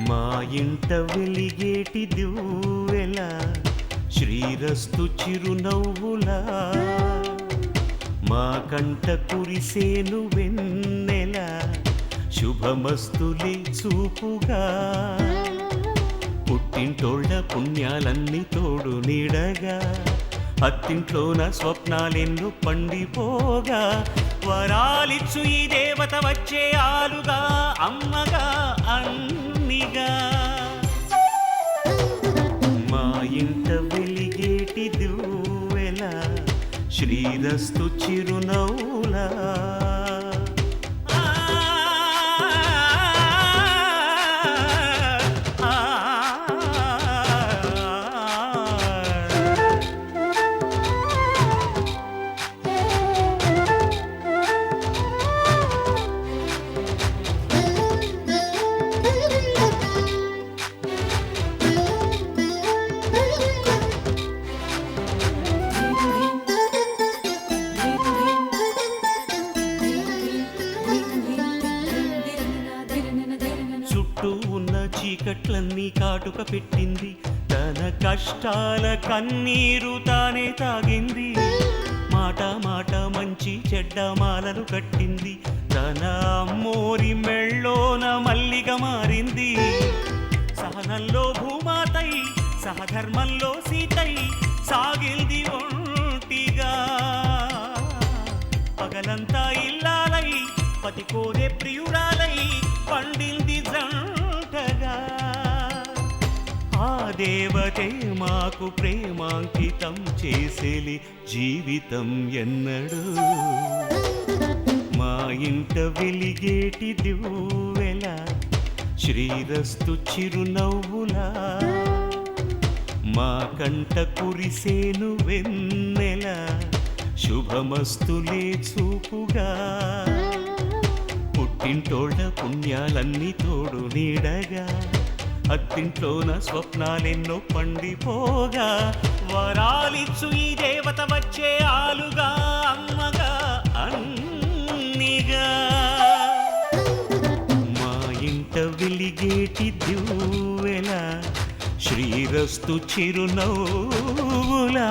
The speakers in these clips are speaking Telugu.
మా ఇంట వెలిగేటి దివ్వెల శ్రీరస్తు చిరునవ్వులా మా కంట కురిసేను వెన్నెల శుభమస్తులే చూపుగా పుట్టింటోళ్ళ పుణ్యాలన్నీ తోడు నీడగా అత్తింట్లోన స్వప్నాలెన్ను పండిపోగా వరాలిచ్చు ఈ దేవత వచ్చే ఆలుగా అమ్మగా అన్నిగా మా ఇంట వెలిగేటి దివ్వెల శ్రీరస్తు చిరునవ్వులా చీకట్లన్నీ కాటుక పెట్టింది తన కష్టాల కన్నీరు తానే తాగింది మాట మాట మంచి చెడ్డ మాలలు కట్టింది తన అమ్మోరి మెళ్ళోన మల్లిగా మారింది సహనంలో భూమాతై సహధర్మంలో సీతై సాగింది ఒంటిగా పగలంతా ఇల్లాలై పతి కోరే ప్రియురాలై పండింది జంటగా ఆ దేవతే మాకు ప్రేమాంకితం చేసేలి జీవితం ఎన్నడు మా ఇంట వెలిగేటి దివ్వెల శ్రీరస్తు చిరునవ్వులా మా కంట కురిసేను వెన్నెల శుభమస్తులే చూపుగా పుట్టింటోళ్ళ పుణ్యాలన్నీ తోడు నీడగా అత్తింట్లోన స్వప్నాలెన్నో పండిపోగా వరాలిచ్చు ఈ దేవత వచ్చే ఆలుగా అమ్మగా అన్నిగా మా ఇంట వెలిగేటి దివ్వెల శ్రీరస్తు చిరునవ్వులా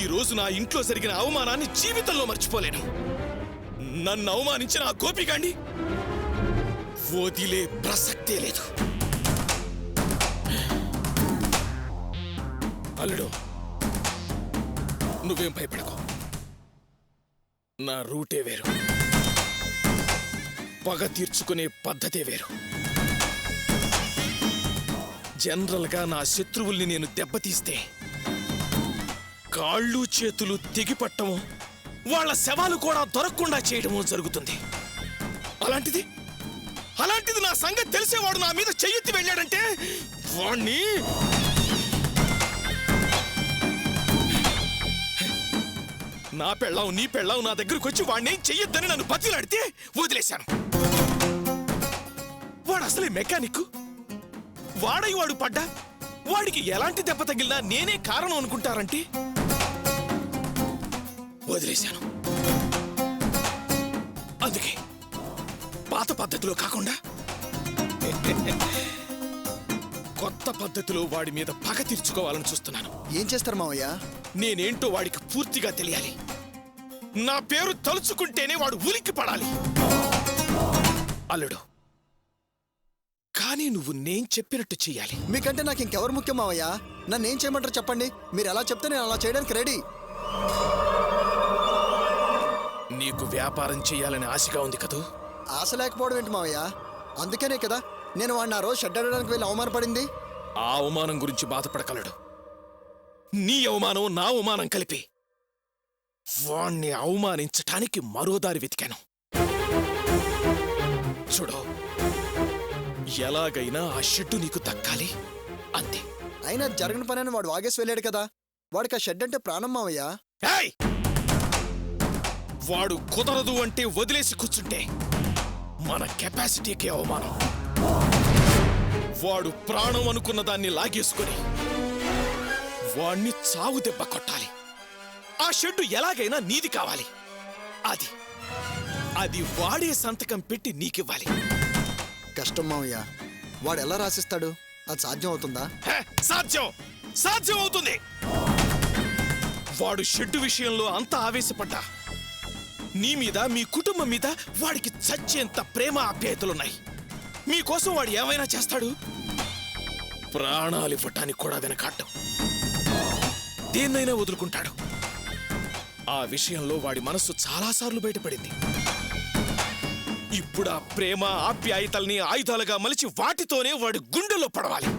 ఈ రోజు నా ఇంట్లో జరిగిన అవమానాన్ని జీవితంలో మర్చిపోలేను. నన్ను అవమానించిన ఆ గోపిగాండి వదిలే ప్రసక్తే లేదు. అల్లుడు, నువ్వేం భయపడకు. నా రూటే వేరు, పగ తీర్చుకునే పద్ధతే వేరు. జనరల్గా నా శత్రువుల్ని నేను దెబ్బతీస్తే కాళ్ళు చేతులు తెగిపట్టము, వాళ్ళ శవాలు కూడా దొరకకుండా చేయడము జరుగుతుంది. అలాంటిది నా సంగతి తెలిసేవాడు నా మీద చెయ్యెత్తి వెళ్ళాడంటే వాణ్ణి నా పెళ్ళావు నీ పెళ్ళావు నా దగ్గరకు వచ్చి వాణ్ణి చెయ్యొద్దని నన్ను బతిలాడితే వదిలేశాను. వాడు అసలే మెకానిక్. వాడు పడ్డా వాడికి ఎలాంటి దెబ్బ తగిలినా నేనే కారణం అనుకుంటారంటే వదిలేశాను. అందుకే పాత పద్ధతిలో కాకుండా కొత్త పద్ధతిలో వాడి మీద పగ తీర్చుకోవాలని చూస్తున్నాను. ఏం చేస్తారు మావయ్య? నేనేంటో వాడికి పూర్తిగా తెలియాలి. నా పేరు తలుచుకుంటేనే వాడు ఉలిక్కి పడాలి. అల్లుడు, కానీ నువ్వు నేను చెప్పినట్టు చెయ్యాలి. మీకంటే నాకు ఇంకెవరు ముఖ్యం మావయ్య? నన్నేం చేయమంటారు చెప్పండి. మీరు ఎలా చెప్తే నేను అలా చేయడానికి రెడీ. నీకు వ్యాపారం చెయ్యాలని ఆశగా ఉంది కదూ? ఆశ లేకపోవడం ఏంటి మావయ్య? అందుకనే కదా నేను వాడిని ఆ రోజు షెడ్ అడగడానికి వెళ్ళి అవమానపడింది. ఆ అవమానం గురించి బాధపడగలడు. నీ అవమానం నా అవమానం కలిపి వాణ్ణి అవమానించటానికి మరో దారి వెతికాను. చూడు, ఎలాగైనా ఆ షెడ్డు నీకు దక్కాలి అంతే. అయినా జరగని పని అని వాడు వాగేసి వెళ్ళాడు కదా, వాడికి ఆ షెడ్ అంటే ప్రాణం మావయ్య. ఏయ్! వాడు కుదరదు అంటే వదిలేసి కూర్చుంటే మన కెపాసిటీకి అవమానం. వాడు ప్రాణం అనుకున్న దాన్ని లాగేసుకుని వాణ్ణి చావు దెబ్బ కొట్టాలి. ఆ షెడ్డు ఎలాగైనా నీది కావాలి. అది వాడే సంతకం పెట్టి నీకివ్వాలి. కష్టం మావయ్య, వాడు ఎలా రాసిస్తాడు? అది సాధ్యం అవుతుందా? సాధ్యం అవుతుంది. వాడు షెడ్డు విషయంలో అంత ఆవేశపడ్డా నీ మీద, మీ కుటుంబం మీద వాడికి చచ్చేంత ప్రేమ ఆప్యాయతలున్నాయి. మీకోసం వాడు ఏమైనా చేస్తాడు. ప్రాణాలు ఇవ్వటానికి కూడా వెనకాడ్డం, దేన్నైనా వదులుకుంటాడు. ఆ విషయంలో వాడి మనస్సు చాలాసార్లు బయటపడింది. ఇప్పుడు ఆ ప్రేమ ఆప్యాయతల్ని ఆయుధాలుగా మలిచి వాటితోనే వాడి గుండెలో పడవాలి.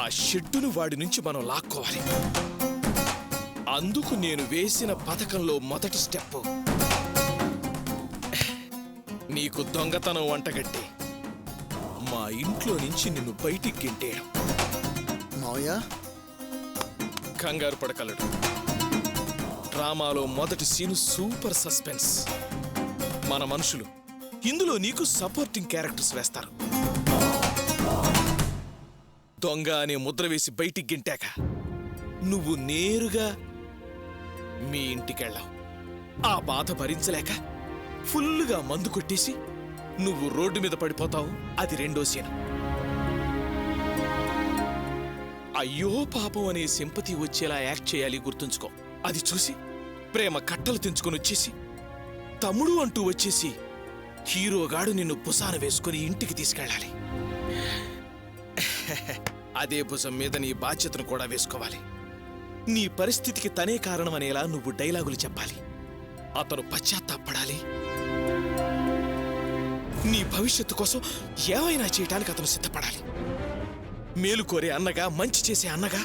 ఆ షెడ్డును వాడి నుంచి మనం లాక్కోవాలి. అందుకు నేను వేసిన పథకంలో మొదటి స్టెప్ నీకు దొంగతనం వంటగట్టి మా ఇంట్లో నుంచి నిన్ను బయటికి గింటేయడం. మావయ్య, కంగారు పడకలడు. డ్రామాలో మొదటి సీను సూపర్ సస్పెన్స్. మన మనుషులు ఇందులో నీకు సపోర్టింగ్ క్యారెక్టర్స్ వేస్తారు. దొంగ అనే ముద్ర వేసి బయటికి గింటాక నువ్వు నేరుగా మీ ఇంటికెళ్ళావు. ఆ బాధ భరించలేక ఫుల్లుగా మందు కొట్టేసి నువ్వు రోడ్డు మీద పడిపోతావు. అది రెండో సీన్. అయ్యో పాపం అనే సింపతి వచ్చేలా యాక్ట్ చేయాలి, గుర్తుంచుకో. అది చూసి ప్రేమ కట్టలు తెంచుకొని వచ్చేసి తమ్ముడు అంటూ వచ్చేసి హీరోగాడు నిన్ను భుజాన వేసుకుని ఇంటికి తీసుకెళ్ళాలి. అదే భుజం మీద నీ బాధ్యతను కూడా వేసుకోవాలి. నీ పరిస్థితికి తనే కారణం అనేలా నువ్వు డైలాగులు చెప్పాలి. అతను పశ్చాత్తాపడాలి. నీ భవిష్యత్తు కోసం ఏమైనా చేయటానికి అతను సిద్ధపడాలి. మేలు కోరే అన్నగా, మంచి చేసే అన్నగా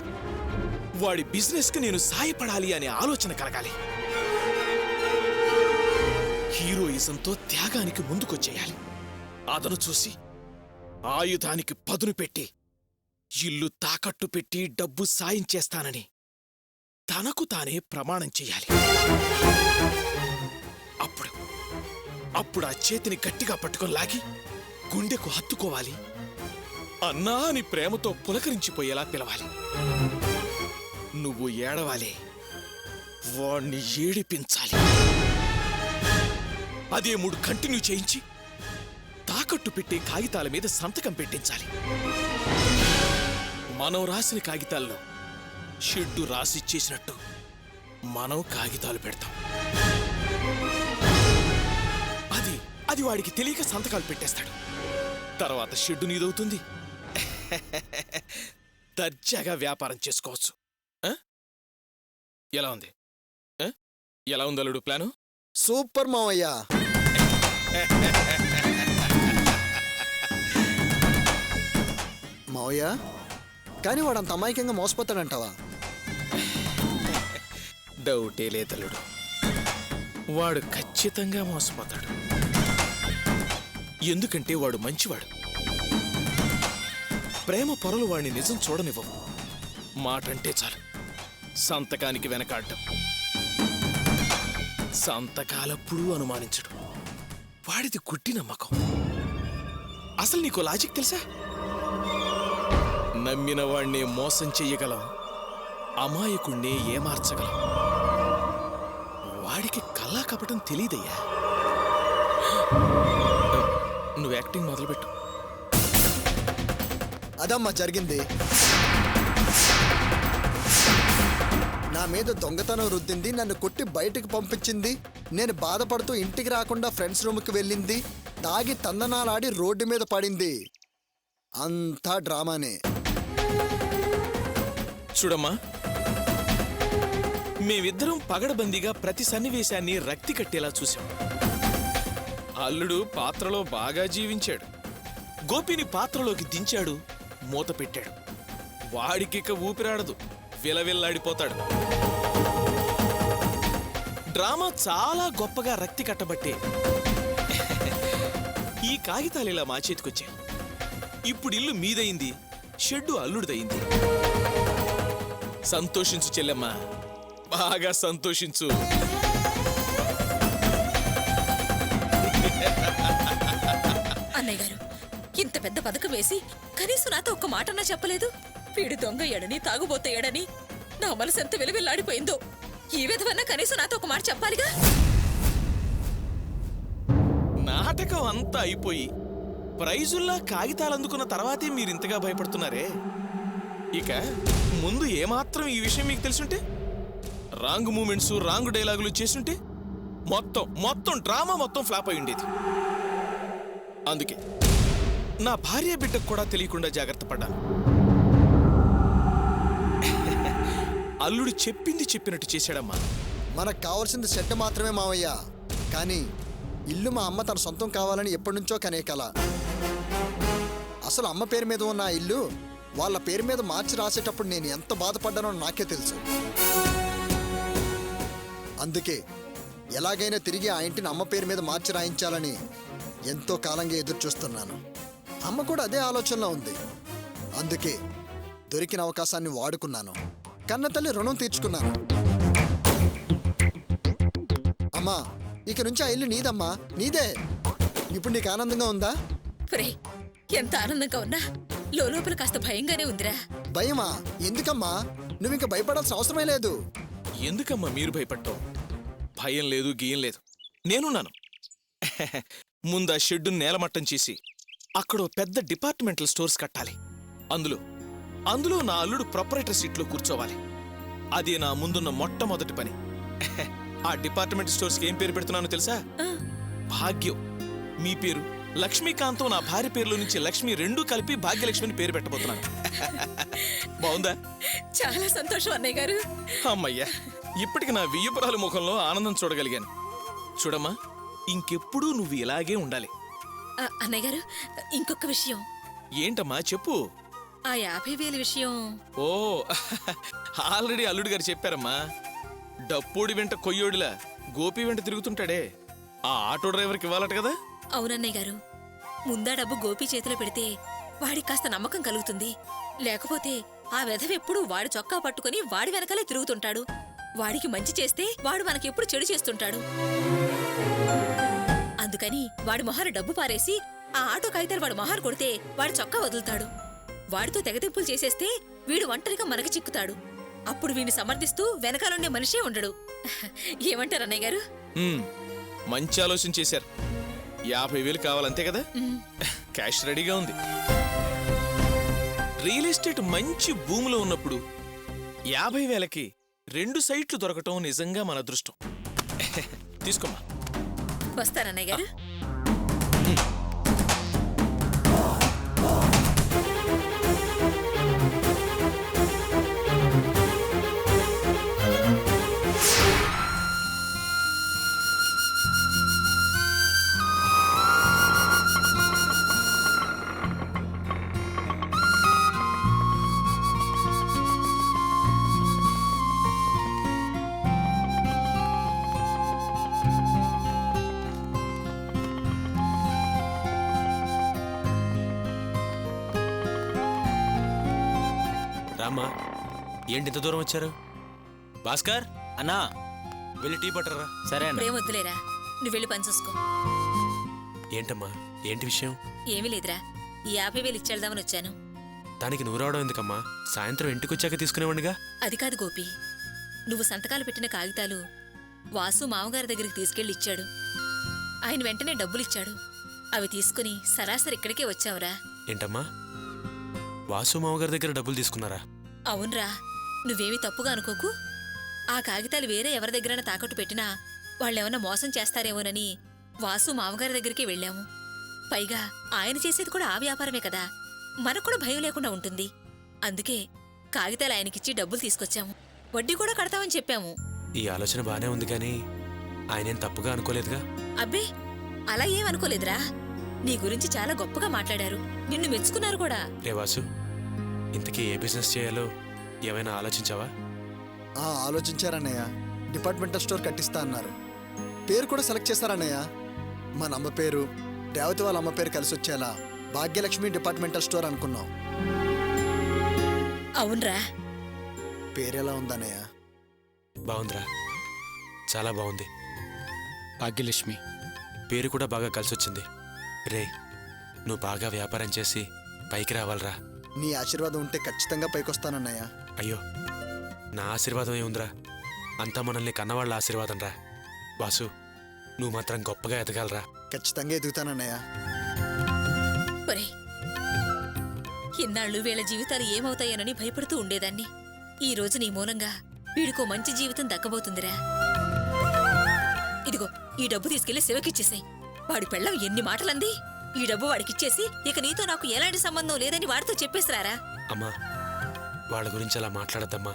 వాడి బిజినెస్కి నేను సాయపడాలి అనే ఆలోచన కలగాలి. హీరోయిజంతో త్యాగానికి ముందుకొచ్చేయాలి. అతను చూసి ఆయుధానికి పదును పెట్టి ఇల్లు తాకట్టు పెట్టి డబ్బు సాయం చేస్తానని తనకు తానే ప్రమాణం చెయ్యాలి. అప్పుడు ఆ చేతిని గట్టిగా పట్టుకొని లాగి గుండెకు హత్తుకోవాలి. అన్నా అని ప్రేమతో పులకరించిపోయేలా పిలవాలి. నువ్వు ఏడవాలి, వాణ్ణి ఏడిపించాలి. అదే 3 కంటిన్యూ చేయించి తాకట్టు పెట్టే కాగితాల మీద సంతకం పెట్టించాలి. మనం రాసిన కాగితాల్లో షెడ్డు రాసిచ్చేసినట్టు మనం కాగితాలు పెడతాం. అది వాడికి తెలియక సంతకాలు పెట్టేస్తాడు. తర్వాత షెడ్డు నీదవుతుంది. దర్జాగా వ్యాపారం చేసుకోవచ్చు. ఎలా ఉంది? ఎలా ఉంది అల్లుడు ప్లాను? సూపర్ మావయ్య. మావయ్య, కానీ వాడు అంత అమాయకంగా మోసపోతాడంటావా? డౌటే లేదల్లుడు, వాడు ఖచ్చితంగా మోసపోతాడు. ఎందుకంటే వాడు మంచివాడు. ప్రేమ పొరలు వాడిని నిజం చూడనివ్వవు. మాటంటే చాలు సంతకానికి వెనకాడ్డం. సంతకాలప్పుడు అనుమానించడు. వాడిది గుడ్డి నమ్మకం. అసలు నీకు లాజిక్ తెలుసా? నమ్మిన వాణ్ణి మోసం చెయ్యగలం, అమాయకుణ్ణి ఏమార్చగలం. వాడికి కల్లా కపటం తెలీదయ్యా. నువ్వు యాక్టింగ్ మొదలుపెట్టు. అదమ్మా జరిగింది. నా మీద దొంగతనం రుద్దింది, నన్ను కొట్టి బయటకు పంపించింది. నేను బాధపడుతూ ఇంటికి రాకుండా ఫ్రెండ్స్ రూమ్కి వెళ్ళింది. తాగి తందనాలాడి రోడ్డు మీద పడింది. అంతా డ్రామానే. చూడమ్మా, మేమిద్దరం పగడబందీగా ప్రతి సన్నివేశాన్ని రక్తి కట్టేలా చూశాం. అల్లుడు పాత్రలో బాగా జీవించాడు. గోపిని పాత్రలోకి దించాడు, మూత పెట్టాడు. వాడికిక ఊపిరాడదు, విలవిల్లాడిపోతాడు. డ్రామా చాలా గొప్పగా రక్తి కట్టబట్టే ఈ కాగితాలు ఇలా మా చేతికొచ్చాయి. ఇప్పుడు ఇల్లు మీదయింది, షెడ్డు అల్లుడిదయింది. సంతోషించు చెల్లెమ్మ, బాగా సంతోషించు. అన్నయ్య గారు, ఇంత పెద్ద పథకం వేసి కనీసం నాతో ఒక్క మాటన్నా చెప్పలేదు. వీడు దొంగయ్యాడని, తాగుబోతయ్యాడని నా మనసు ఎంత వెలువెల్లాడిపోయిందో. ఈ విధవన్నా కనీసం నాతో ఒక మాట చెప్పాలిగా. నాటకం అంతా అయిపోయి ప్రైజుల్లా కాగితాలు అందుకున్న తర్వాతే మీరింతగా భయపడుతున్నారే. ఇక ముందు ఏమాత్రం ఈ విషయం మీకు తెలుసుంటే, రాంగ్ మూమెంట్స్, రాంగ్ డైలాగులు చేసుంటే మొత్తం డ్రామా మొత్తం ఫ్లాప్ అయి ఉండేది. అందుకే నా భార్య బిడ్డకు కూడా తెలియకుండా జాగ్రత్త పడ్డాను. అల్లుడు చెప్పింది చెప్పినట్టు చేశాడమ్మా. మనకు కావాల్సింది సెట్ మాత్రమే మావయ్య. కానీ ఇల్లు మా అమ్మ తన సొంతం కావాలని ఎప్పటి నుంచో కనే కల. అసలు అమ్మ పేరు మీద ఉన్న ఆ ఇల్లు వాళ్ళ పేరు మీద మార్చి రాసేటప్పుడు నేను ఎంత బాధపడ్డానో నాకే తెలుసు. అందుకే ఎలాగైనా తిరిగి ఆ ఇంటిని అమ్మ పేరు మీద మార్చి రాయించాలని ఎంతో కాలంగా ఎదురు చూస్తున్నాను. అమ్మ కూడా అదే ఆలోచనలో ఉంది. అందుకే దొరికిన అవకాశాన్ని వాడుకున్నాను. కన్న తల్లి రుణం తీర్చుకున్నాను. అమ్మా, ఇక నుంచి ఆ ఇల్లు నీదమ్మా, నీదే. ఇప్పుడు నీకు ఆనందంగా ఉందా? ప్రే, ఎంత ఆనందంగా ఉన్నా లోపల కాస్త భయంగానే ఉందిరా. భయమా? ఎందుకమ్మా? నువ్వు ఇంకా భయపడాల్సిన అవసరమే లేదు. ఎందుకమ్మా మీరు భయపడటం? భయం లేదు, గీయం లేదు, నేనున్నాను. ముందు ఆ షెడ్డును నేలమట్టం చేసి అక్కడ పెద్ద డిపార్ట్మెంటల్ స్టోర్స్ కట్టాలి. అందులో నా అల్లుడు ప్రొపరేటర్ సీట్లో కూర్చోవాలి. అదే నా ముందున్న మొట్టమొదటి పని. ఆ డిపార్ట్మెంట్ స్టోర్స్కి ఏం పేరు పెడుతున్నానో తెలుసా? భాగ్యం. మీ పేరు లక్ష్మీకాంతం, నా భార్య పేర్లో నుంచి లక్ష్మి రెండూ కలిపి భాగ్యలక్ష్మిని పేరు పెట్టబోతున్నాను. బాగుందా? చాలా సంతోషం అన్నయ్య గారు. అమ్మయ్యా, ఇప్పటికి నా వియ్యపురాల ముఖంలో ఆనందం చూడగలిగాను. చూడమ్మా, ఇంకెప్పుడూ నువ్వు ఇలాగే ఉండాలి. అన్నయ్య గారు, ఇంకొక విషయం. ఏంటమ్మా చెప్పు. ఆ 50,000 విషయం. ఓ, ఆల్రెడీ అల్లుడు గారు చెప్పారమ్మా. డప్పోడి వెంట కొయ్యోడిలా గోపి వెంట తిరుగుతుంటాడే, ఆ ఆటో డ్రైవర్కి ఇవ్వాలట కదా. అవునన్నయ్య గారు, ముందా డబ్బు గోపి చేతిలో పెడితే వాడికి కాస్త నమ్మకం కలుగుతుంది. లేకపోతే ఆ వెధవెప్పుడు వాడి చొక్కా పట్టుకుని వాడి వెనకాలే తిరుగుతుంటాడు. వాడికి మంచి చేస్తే వాడు మనకెప్పుడు చెడు చేస్తుంటాడు. అందుకని వాడి మొహారు డబ్బు పారేసి ఆ ఆటో కాగితాలు వాడి మొహారు కొడితే వాడి చొక్కా వదులుతాడు. వాడితో తెగతింపులు చేసేస్తే వీడు ఒంటరిగా మనకి చిక్కుతాడు. అప్పుడు వీడిని సమర్థిస్తూ వెనకాలండే మనిషే ఉండడు. ఏమంటారు అన్నయ్య గారు? మంచి ఆలోచన చేశారు. 50,000 కావాలంతే కదా? క్యాష్ రెడీగా ఉంది. రియల్ ఎస్టేట్ మంచి భూమిలో ఉన్నప్పుడు 50,000కి 2 సైట్లు దొరకటం నిజంగా మన అదృష్టం. తీసుకోమ్మా. వస్తారన్నయ్య గారు. రామ్మా, ఏంటి ఇంత దూరం వచ్చారు? భాస్కర్ అన్నా, వెళ్ళి టీ పట్టరా. సరే అన్న. ప్రేమొద్దులేరా, నువ్వు వెళ్ళి పని చూసుకో. ఏంటమ్మా, ఏంటి విషయం? ఏమీ లేదురా, ఈ 50,000 ఇచ్చేద్దామని వచ్చాను. దానికి నువ్వు రావడం ఎందుకమ్మా? సాయంత్రం ఇంటికి వచ్చాక తీసుకునేవాడిగా. అది కాదు గోపి, నువ్వు సంతకాలు పెట్టిన కాగితాలు వాసు మామగారి దగ్గరికి తీసుకెళ్లి ఇచ్చాడు. ఆయన వెంటనే డబ్బులిచ్చాడు. అవి తీసుకుని సరాసరి ఇక్కడికే వచ్చావురా. ఏంటమ్మా, వాసు మామగారి దగ్గర డబ్బులు తీసుకున్నారా? అవునరా, నువ్వేమీ తప్పుగా అనుకోకు. ఆ కాగితాలు వేరే ఎవరి దగ్గరైనా తాకట్టు పెట్టినా వాళ్ళేమన్నా మోసం చేస్తారేమోనని వాసు మామగారి దగ్గరికి వెళ్ళాము. పైగా ఆయన చేసేది కూడా ఆ వ్యాపారమే కదా, మనకు కూడా భయం లేకుండా ఉంటుంది. అందుకే కాగితాలు ఆయనకిచ్చి డబ్బులు తీసుకొచ్చాము. వడ్డీ కూడా కడతామని చెప్పాము. ఈ ఆలోచన బానే ఉంది కానీ ఆయనేం తప్పుగా అనుకోలేదుగా? అబ్బే, అలా ఏమనుకోలేదురా. నీ గురించి చాలా గొప్పగా మాట్లాడారు, నిన్ను మెచ్చుకున్నారు కూడా. రే వాసు, ఇంతకీ ఏ బిజినెస్ చేయాలో ఏమైనా ఆలోచించావా? ఆలోచించారన్నయ్య. డిపార్ట్మెంటల్ స్టోర్ కట్టిస్తా అన్నారు. పేరు కూడా సెలెక్ట్ చేశారన్నయ్య. మా అమ్మ పేరు రేవతి వాళ్ళ అమ్మ పేరు కలిసి వచ్చేలా భాగ్యలక్ష్మి డిపార్ట్మెంటల్ స్టోర్ అనుకున్నాం. అవునరా, పేరు ఎలా ఉందన్నయ్య? బాగుందిరా, చాలా బాగుంది. భాగ్యలక్ష్మి పేరు కూడా బాగా కలిసొచ్చింది. రే, నువ్వు బాగా వ్యాపారం చేసి పైకి రావాలరా. నీ ఆశీర్వాదం ఉంటే ఖచ్చితంగా పైకొస్తానన్నయ్య. అయ్యో, నా ఆశీర్వాదం ఏముందిరా, అంతా మనల్ని కన్నవాళ్ళ ఆశీర్వాదం రా. వాసు, నువ్వు మాత్రం గొప్పగా ఎదగాలరా. ఖచ్చితంగా ఎదుగుతానన్నయ్య. ఒరే, ఇన్నాళ్ళు వీళ్ళ జీవితాలు ఏమవుతాయోనని భయపడుతూ ఉండేదాన్ని. ఈ రోజు నీ మూలంగా వీడికో మంచి జీవితం దక్కబోతుందిరా. ఇదిగో, ఈ డబ్బు తీసుకెళ్లి శివకిచ్చేసాయి. వాడి పెళ్ళం ఎన్ని మాటలంది. ఈ డబ్బు వాడికిచ్చేసి ఇక నీతో నాకు ఎలాంటి సంబంధం లేదని వాడితో చెప్పేసిరారా. అమ్మా, వాళ్ళ గురించి అలా మాట్లాడద్దమ్మా.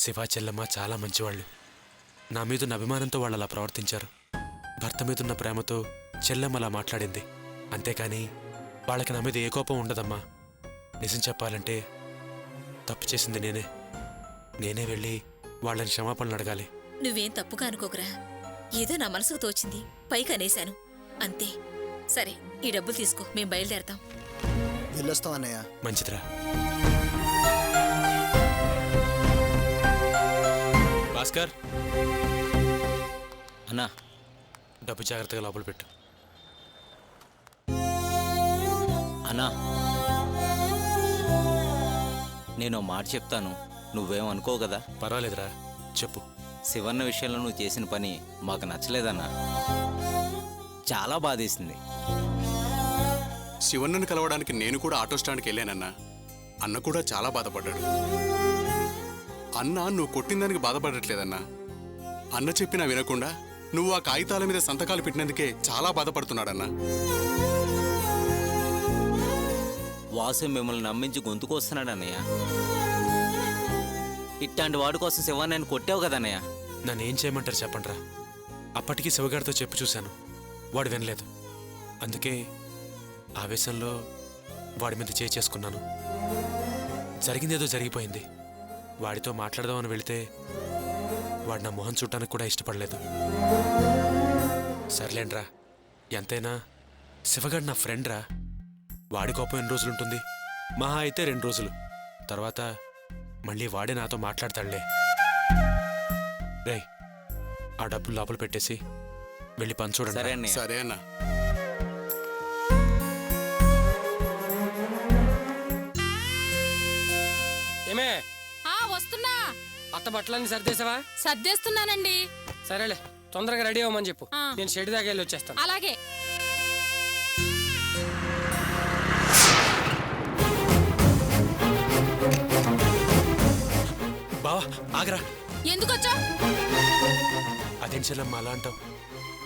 శివ చెల్లమ్మ చాలా మంచివాళ్ళు. నా మీదున్న అభిమానంతో వాళ్ళు అలా ప్రవర్తించారు. భర్త మీదున్న ప్రేమతో చెల్లమ్మ అలా మాట్లాడింది. అంతేకాని వాళ్ళకి నా మీద ఏ కోపం ఉండదమ్మా. నిజం చెప్పాలంటే తప్పు చేసింది నేనే వెళ్ళి వాళ్ళని క్షమాపణలు అడగాలి. నువ్వేం తప్పుగా అనుకోకురా. ఏదో నా మనసుకు తోచింది పైకి అనేశాను, అంతే. సరే, ఈ డబ్బులు తీసుకో, మేం బయలుదేరతాం. వెళ్ళొస్తాం అన్నయ్య. మంచిదిరా. భాస్కర్, అన్నా, డబ్బు జాగ్రత్తగా లోపల పెట్టు. అన్నా, నేను ఓ మాట చెప్తాను, నువ్వేం అనుకో కదా. పర్వాలేదురా, చెప్పు. శివన్న విషయంలో నువ్వు చేసిన పని మాకు నచ్చలేదన్నా. చాలా బాధేసింది. శివన్నను కలవడానికి నేను కూడా ఆటో స్టాండ్కి వెళ్ళానన్నా. అన్న కూడా చాలా బాధపడ్డాడు. అన్న నువ్వు కొట్టిన దానికి బాధపడట్లేదన్నా. అన్న చెప్పినా వినకుండా నువ్వు ఆ కాగితాల మీద సంతకాలు పెట్టినందుకే చాలా బాధపడుతున్నాడన్నా. వాసు మిమ్మల్ని నమ్మించి గొంతుకొస్తున్నాడన్నయ్య. ఇట్లాంటి వాడి కోసం శివన్నని కొట్టావు కదన్నయ్య. నన్ను ఏం చేయమంటారు చెప్పండిరా. అప్పటికి శివగారితో చెప్పి చూశాను, వాడు వినలేదు. అందుకే ఆవేశంలో వాడి మీద చేసుకున్నాను. జరిగిందేదో జరిగిపోయింది. వాడితో మాట్లాడదామని వెళితే వాడు నా మొహం చూడటానికి కూడా ఇష్టపడలేదు. సర్లేండ్రా, ఎంతైనా శివగాడు నా ఫ్రెండ్ రా. వాడి కోపం ఎన్ని రోజులుంటుంది? మహా అయితే 2 రోజులు. తర్వాత మళ్ళీ వాడే నాతో మాట్లాడతాడులే. రేయ్, ఆ డబ్బులు లోపల పెట్టేసి వెళ్ళి పని చూడండి. సరే అన్నయ్య. సరే అన్నా. ఏమే వస్తున్నా. అత్త బట్టలన్నీ సర్దేశావా? సర్దేస్తున్నానండి. సరేలే, తొందరగా రెడీ అవ్వమని చెప్పు. ఆ. నేను షెడ్ దాకా వెళ్ళి వచ్చేస్తాను. అలాగే. బావా, ఆగరా. ఎందుకొచ్చా? అదేం చెల్లమ్మ అలా అంటావు?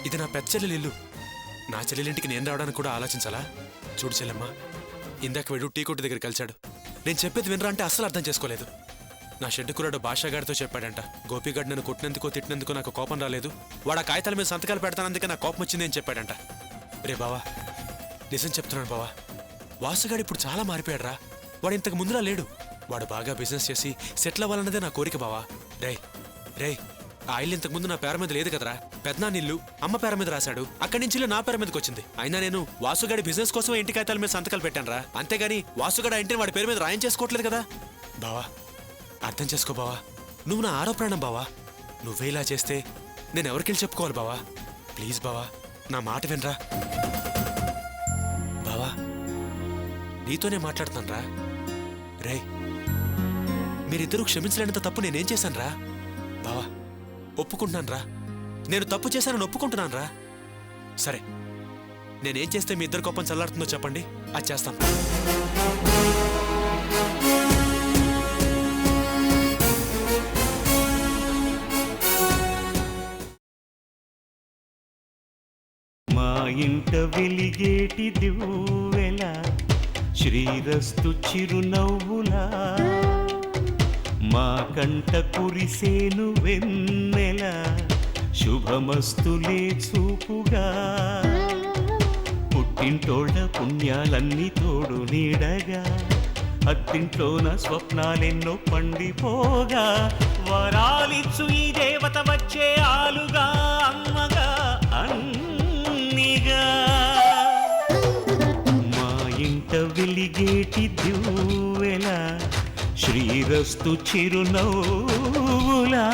ఇది నా పెద్ద చెల్లెలు ఇల్లు. నా చెల్లెలింటికి నేను రావడానికి కూడా ఆలోచించాలా? చూడు చెల్లమ్మ, ఇందాక వీడు టీ కొట్టు దగ్గర కలిశాడు. నేను చెప్పేది వినరా అంటే అస్సలు అర్థం చేసుకోలేదు. నా షెడ్ కురాడు భాషాగాడితో చెప్పాడంట, గోపిగాడు నన్ను కొట్టినందుకో తిట్టినందుకో నాకు కోపం రాలేదు, వాడు ఆ కాగితాల మీద సంతకాలు పెడతానందుకే నాకు కోపం వచ్చింది అని చెప్పాడంట. రే బావా, నిజం చెప్తున్నాను బావా, వాసుగాడు ఇప్పుడు చాలా మారిపోయాడు రా. వాడు ఇంతకు ముందులా లేడు. వాడు బాగా బిజినెస్ చేసి సెటిల్ అవ్వాలన్నదే నా కోరిక బావా. రే, ఆ ఇల్లు ఇంతకు ముందు నా పేరు మీద లేదు కదరా. పెద్దనాన్న ఇల్లు అమ్మ పేరు మీద రాశాడు. అక్కడి నుంచి ఇల్లు నా పేరు మీదకి వచ్చింది. అయినా నేను వాసుగాడి బిజినెస్ కోసం ఇంటి కాగితాల మీద సంతకాలు పెట్టాను రా. అంతేగాని వాసుగాడు ఆ ఇంటిని వాడి పేరు మీద రాయించేసుకోవట్లేదు కదా బావా. అర్థం చేసుకో బావా, నువ్వు నా ఆరో ప్రాణం బావా. నువ్వే ఇలా చేస్తే నేను ఎవరికెళ్ళి చెప్పుకోవాలి బావా? ప్లీజ్ బావా, నా మాట వినరా బావా. నీతోనే మాట్లాడుతాను రా. రే, మీరిద్దరూ క్షమించలేనంత తప్పు నేనేం చేశాను రా బావా. ఒప్పుకుంటున్నాను రా, నేను తప్పు చేశానని ఒప్పుకుంటున్నాను రా. సరే, నేనేం చేస్తే మీ ఇద్దరు కోపం చల్లారుతుందో చెప్పండి, అది చేస్తాను. మా ఇంట వెలిగేటి దివ్వెల శ్రీరస్తు చిరునవ్వులా, మా కంట కురిసేను వెన్నెల శుభమస్తులే చూపుగా, పుట్టింటోళ్ళ పుణ్యాలన్నీ తోడు నీడగా, అత్తింట్లోన స్వప్నాలెన్నో పండిపోగా వరాలిచ్చు ఈ దేవత వచ్చే ఆలుగా అమ్మగా అన్నిగా మా ఇంట వెలిగేటి దివ్వెల శ్రీరస్తు చిరునవ్వులా